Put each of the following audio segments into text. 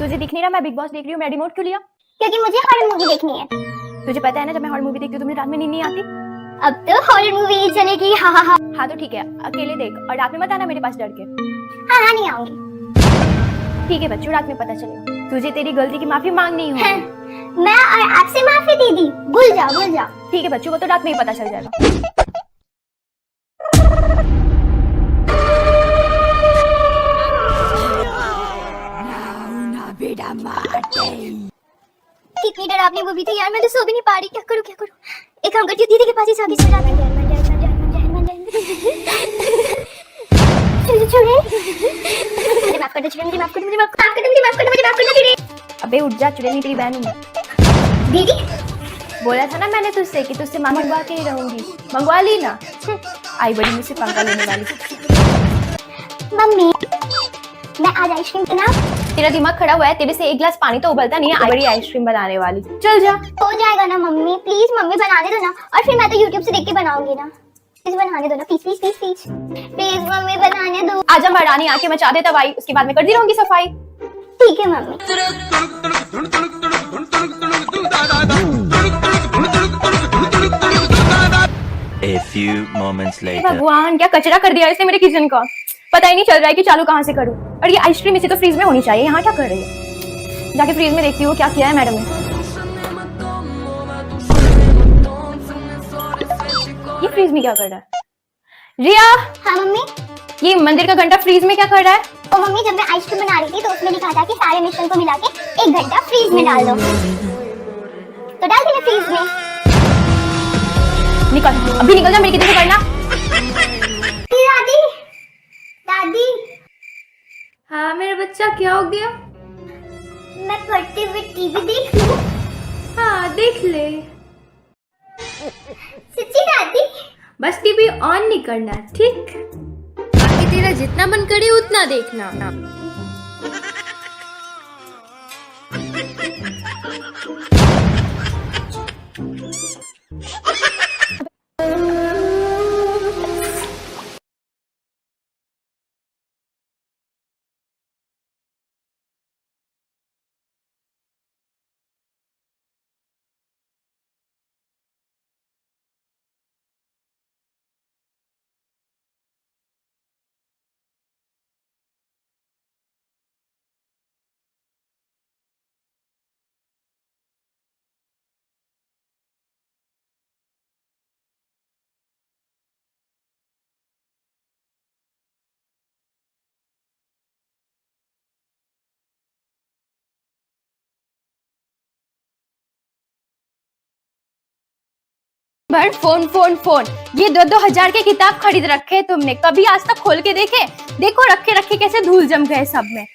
तुझे दिख नहीं रहा मैं बिग बॉस देख रही हूँ? मैं रिमोट क्यों लिया? क्योंकि मुझे हॉरर मूवी देखनी है। तुझे पता है ना जब मैं हॉरर मूवी देखती हूँ तो मुझे रात में नींद नहीं आती। अब तो हॉरर मूवी चलेगी। हाँ हाँ हाँ हाँ तो ठीक है, अकेले देख और रात में मत आना मेरे पास डर के। हाँ हाँ नहीं आऊंगी। ठीक है बच्चों, रात में पता चलेगा। तुझे तेरी गलती की माफी मांगनी होगी। मैं आपसे माफी दीदी, भूल जाओ भूल जाओ। ठीक है बच्चों, वो तो रात में ही पता चल जाएगा। कितनी डरावनी मूवी थी यार, मैं तो सो भी नहीं पा रही। क्या करूं क्या करूं? एक काम करती हूँ, दीदी के पास ही जाके सो जाती हूँ। मुझे माफ कर दो चुड़ैल, मुझे माफ कर दो, मुझे माफ कर दो, मुझे माफ कर दो, मुझे माफ कर दो चुड़ैल। अबे उठ जा, चुड़ैल तेरी बहन हूँ। दीदी बोला था ना मैंने तुझसे कि तुझसे मंगवा के ही रहूंगी। मंगवा ली ना। आई बड़ी मुझसे पंगा लेने वाली। मम्मी मैं आज आइसक्रीम बना। तेरा दिमाग खड़ा हुआ है? तेरे से एक गिलास पानी तो उबलता नहीं है, आई बड़ी आइसक्रीम बनाने वाली। चल जा। हो जाएगा ना मम्मी, प्लीज मम्मी बनाने दो ना, और फिर मैं तो यूट्यूब से देख के बनाऊंगी ना। प्लीज बनाने दो ना, please please please please please mummy बनाने दो। आजा महारानी, आके मचा दे तबाही, उसके बाद में करती रहूंगी सफाई। ठीक है mummy. A few moments later. भगवान क्या कचरा कर दिया इसने मेरे किचन का। पता ही नहीं चल रहा है कि चालू कहाँ से करूँ। और ये आइसक्रीम इसे तो फ्रीज में होनी चाहिए, यहाँ क्या कर रही है? जाके फ्रीज में देखती हूँ क्या किया है मैडम ने। ये फ्रीज में क्या कर रहा है? रिया। हाँ मम्मी। ये मंदिर का घंटा फ्रीज में क्या कर रहा है? तो मम्मी जब मैं आइसक्रीम बना रही थी तो उसमें लिखा था कि सारे मिश्रण को मिला के 1 घंटा फ्रीज में डाल दो, तो डाल दिया फ्रीज में। निकल, अभी निकल जा, मेरी कितनी करना। दादी दादी। हाँ मेरा बच्चा, क्या हो गया? मैं पढ़ते हुए टीवी देख लूं? हाँ देख ले। सच्ची दादी? बस टीवी ऑन नहीं करना, ठीक? बाकी तेरा जितना मन करे उतना देखना। बट फोन फोन फोन, ये 2-2 हजार के किताब खरीद रखे तुमने, कभी आज तक खोल के देखे? देखो रखे रखे कैसे धूल जम गए सब में।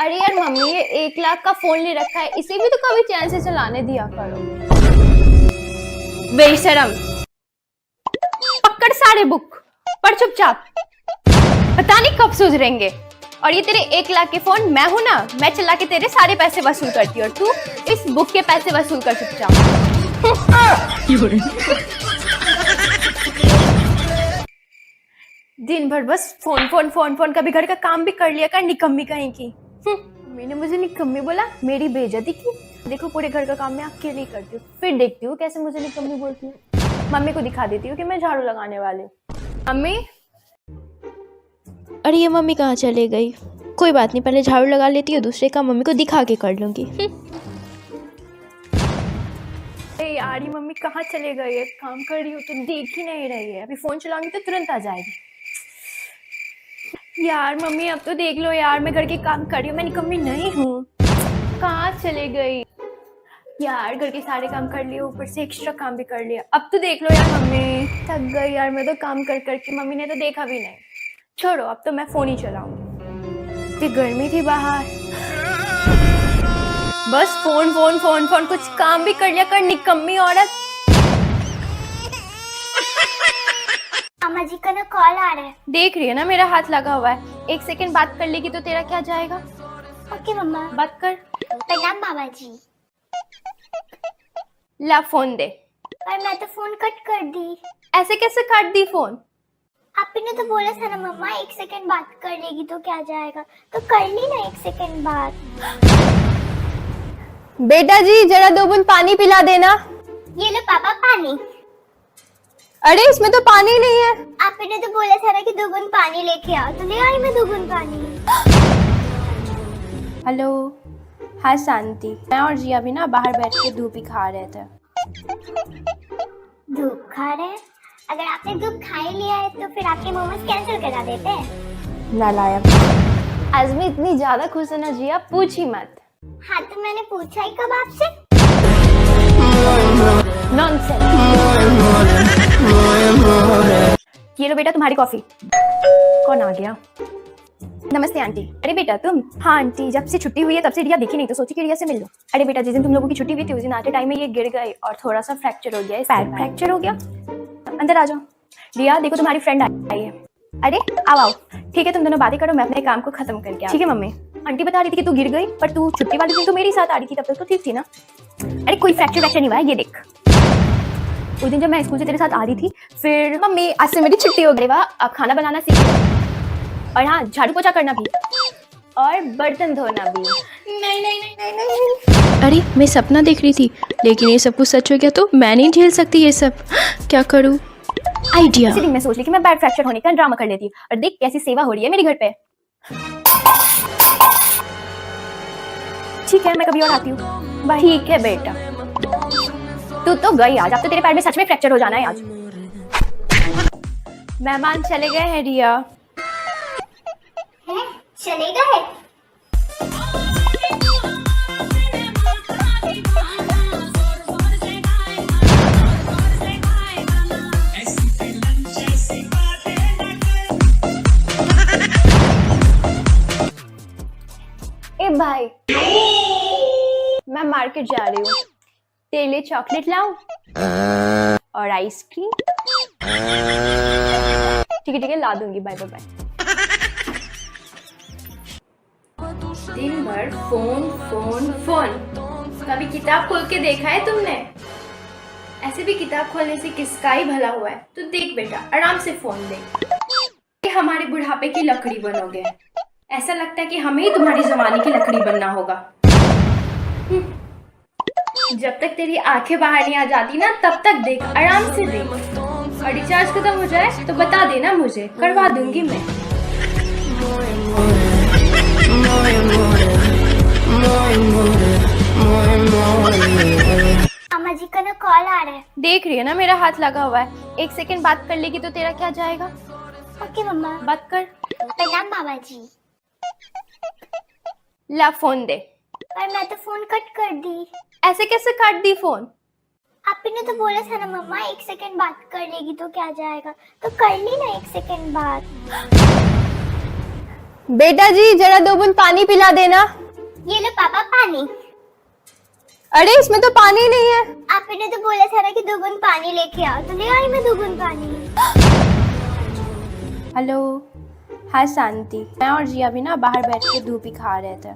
अरे यार मम्मी, ये 1 लाख का फोन ले रखा है, इसे भी तो कभी चैन से चलाने दिया करो। बेशरम। पकड़ सारे बुक, पढ़ चुपचाप, पता नहीं कब सुधरेंगे। और ये तेरे 1 लाख के फोन मैं हूं ना, मैं चला के तेरे सारे पैसे वसूल करती हूँ, और तू इस बुक के पैसे वसूल कर चुपचाप। दिन भर बस फोन फोन फोन फोन, कभी घर का काम भी कर लिया कर, निकम्मी कहीं की। मैंने मुझे निकम्मी बोला, मेरी बेइज्जती की। देखो पूरे घर का काम मैं अकेले ही करती हूँ, फिर देखती हूँ कैसे मुझे निकम्मी बोलती है। मम्मी को दिखा देती हूँ कि मैं झाड़ू लगाने वाली हूँ। मम्मी। अरे ये मम्मी कहाँ चले गई? कोई बात नहीं, पहले झाड़ू लगा लेती हूँ, दूसरे काम मम्मी को दिखा के कर लूंगी। यार ये मम्मी कहाँ चले गई है? काम कर रही हो तो देख ही नहीं रही है, अभी फोन चलाऊंगी तो तुरंत आ जाएगी। यार मम्मी अब तो देख लो यार, मैं घर के काम कर रही हूँ, मैं निकम्मी नहीं हूँ। कहाँ चले गई यार? घर के सारे काम कर लिए, ऊपर से एक्स्ट्रा काम भी कर लिया। अब तो देख लो यार मम्मी, थक गई यार मैं तो काम कर करके, मम्मी ने तो देखा भी नहीं। छोड़ो, अब तो मैं फोन ही चलाऊंगी। इतनी गर्मी थी बाहर, बस फोन फोन फोन फोन, कुछ काम भी कर लिया कर, निकम्मी औरत। मामा जी का ना कॉल आ रहा है। देख रही है ना मेरा हाथ लगा हुआ है, 1 सेकंड बात कर लेगी तो तेरा क्या जाएगा? ओके मम्मा। बात कर। प्रणाम मामा जी। ला फोन दे। पर मैं तो फोन कट कर दी। ऐसे कैसे काट दी फोन? आपने तो बोला था ना मम्मा 1 सेकंड बात कर लेगी तो क्या जाएगा, तो कर ली ना 1 सेकंड बात। बेटा जी जरा 2 बूंद पानी पिला देना। ये लो पापा पानी। अरे इसमें तो पानी नहीं है। आपने तो बोला था ना कि 2 बूंद पानी लेके आओ, तो ले आई मैं 2 बूंद पानी। हेलो, हाँ शांति, मैं और जिया भी ना बाहर बैठ के धूप ही खा रहे थे। धूप खा रहे हैं? अगर आपने धूप खा ही लिया है तो फिर आपके मोमोज कैंसिल करा देते हैं। नालायक। आज मैं इतनी ज्यादा खुश है ना जिया, पूछ ही मत। हाँ तो मैंने पूछा ही कब आपसे। नॉनसेंस। ये लो बेटा तुम्हारी कॉफी। कौन आ गया? नमस्ते आंटी। अरे बेटा तुम? हाँ आंटी, जब से छुट्टी हुई है तब से रिया दिखी नहीं, तो सोची कि रिया से मिल लो। अरे बेटा जिस दिन तुम लोगों की छुट्टी हुई थी उस दिन आते टाइम में ये गिर गई और थोड़ा सा फ्रैक्चर हो गया, पैर फ्रैक्चर हो गया। अंदर आ जाओ। रिया देखो तुम्हारी फ्रेंड आई है। अरे आओ आओ। ठीक है तुम दोनों बातें करो, मैं अपने काम को खत्म करके। ठीक है मम्मी। आंटी बता रही थी कि तू गिर गई, पर तू छुट्टी वाले दिन तो मेरे साथ आ रही थी, तब तक तो ठीक थी ना। अरे कोई फ्रैक्चर वैक्चर नहीं हुआ है, ये देख। उस दिन जब मैं स्कूल से तेरे साथ आ रही थी, फिर मम्मी आज से मेरी छुट्टी हो गई। वाह, अब खाना बनाना सीख लो। और हाँ झाड़ू पोछा करना भी और बर्तन धोना भी। नहीं नहीं नहीं नहीं नहीं। अरे मैं सपना देख रही थी, लेकिन ये सब कुछ सच हो गया तो मैं नहीं झेल सकती ये सब। क्या करूं? आइडिया। उसी दिन मैं सोच ली कि मैं बैक फ्रैक्चर होने का ड्रामा कर लेती हूँ, और देख कैसी सेवा हो रही है मेरे घर पे। ठीक है मैं कभी और आती हूँ। ठीक है बेटा। तू तो गई आज, अब तो तेरे पैर में सच में फ्रैक्चर हो जाना है आज। मेहमान चले गए हैं रिया। हैं? चलेगा है? ए भाई मैं मार्केट जा रही हूँ, तेरे लिए चॉकलेट लाऊं और आइसक्रीम। ठीक है ला दूंगी। Bye bye bye. दिन भर फोन फोन फोन, कभी किताब खोल के देखा है तुमने? ऐसे भी किताब खोलने से किसका ही भला हुआ है। तो देख बेटा आराम से फोन देख। हमारे बुढ़ापे की लकड़ी बनोगे, ऐसा लगता है कि हमें ही तुम्हारी जमाने की लकड़ी बनना होगा। जब तक तेरी आंखें बाहर नहीं आ जाती ना तब तक देख, आराम से देख। और रिचार्ज खत्म हो जाए तो बता देना मुझे, करवा दूंगी मैं। अम्मा जी का ना कॉल आ रहा है। देख रही है ना मेरा हाथ लगा हुआ है, 1 सेकंड बात कर लेगी तो तेरा क्या जाएगा। ओके मम्मा। बात कर। प्रणाम मामा जी। ला फोन दे। पर मैं तो फोन कट कर दी। ऐसे कैसे काट दी फोन? आपने तो बोला था ना मम्मा 1 सेकंड बात कर लेगी तो क्या जाएगा, तो कर ली ना 1 सेकंड बात। बेटा जी जरा 2 बूंद पानी पिला देना। ये लो पापा पानी। अरे इसमें तो पानी नहीं है। आपने तो बोला था ना कि 2 बूंद पानी लेके आओ, तो ले आई मैं 2 बूंद पानी। हेलो, हाँ शांति, मैं और जिया भी ना बाहर बैठ के धूप ही खा रहे थे।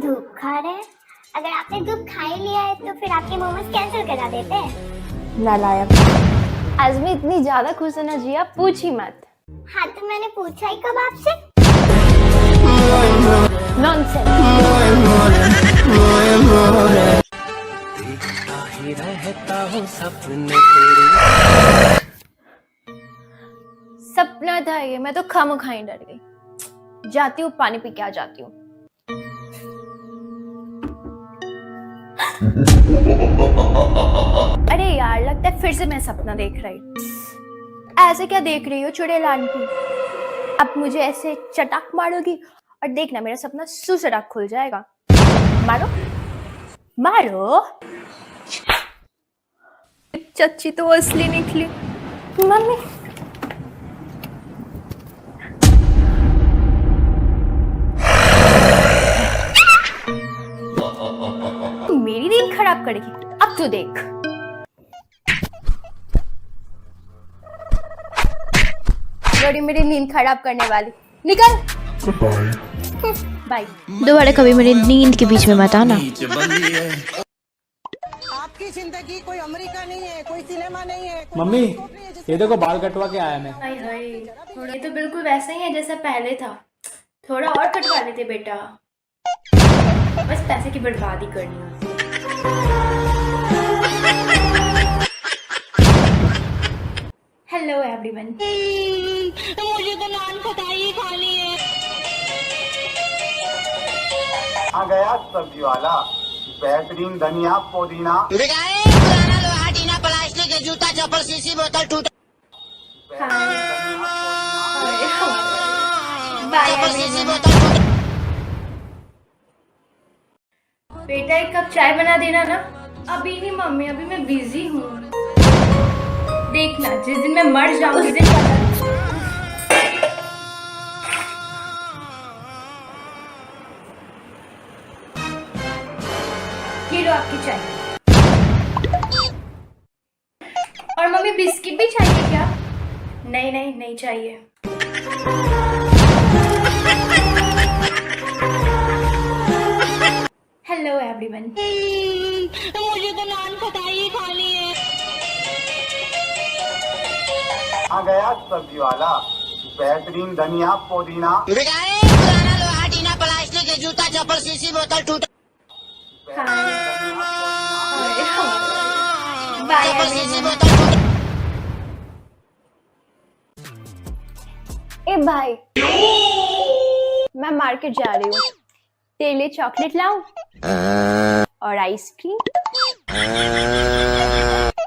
धूप खा रहे हैं? अगर आपने धूप खा ही लिया है तो फिर आपके मोमोज कैंसिल करा देते हैं। नालायक। आज मैं इतनी ज्यादा खुश है ना जिया, पूछ ही मत। हाँ तो मैंने पूछा ही कब आपसे। नॉनसेंस। देखता ही रहता हूँ सपने तेरे। सपना था ये, मैं तो खामोखा ही डर गई। जाती हूँ पानी पी के आ जाती हूँ। अरे यार लगता है फिर से मैं सपना देख रही। ऐसे क्या देख रही हो चुड़ैल आंटी? अब मुझे ऐसे चटाक मारोगी और देखना मेरा सपना सुसराक खुल जाएगा। मारो मारो। चच्ची तो असली निकली। मम्मी मेरी नींद खराब करेगी, अब तो देख। बड़ी मेरी नींद खराब करने वाली, निकल। बाय। दोबारा कभी मेरी नींद के बीच में मत आना। नीचे बंदी है। की जिंदगी कोई अमेरिका नहीं है, कोई सिनेमा नहीं है। मम्मी ये देखो बाल कटवा के आया मैं। हाय हाय, थोड़ा तो बिल्कुल वैसा ही है जैसा पहले था। थोड़ा और कटवा लेते बेटा, बस पैसे की बर्बादी करनी है। Hello everyone. मुझे तो नान खटाई खानी है। आ गया सब्जी वाला, बेहतरीन धनिया पुदीना। प्लास्टिक के जूता चप्पल शीशी बोतल टूट। बेटा एक कप चाय बना देना ना। अभी नहीं मम्मी, अभी मैं बिजी हूँ। देखना जिस दिन मैं मर जाऊँ उस दिन ये लो आपकी चाय। और मम्मी बिस्किट भी चाहिए क्या? नहीं नहीं नहीं चाहिए। Hello everyone. मुझे तो नान खटाई खानी है। आ गया सब्जी वाला, बेहतरीन धनिया पुदीना। प्लास्टिक के जूता चप्पल शीशी बोतल टूट। ए भाई, मैं मार्केट जा रही हूँ, तेरे लिए चॉकलेट लाऊं और आइसक्रीम?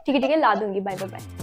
ठीक है ला दूंगी, बाय बाय बाय।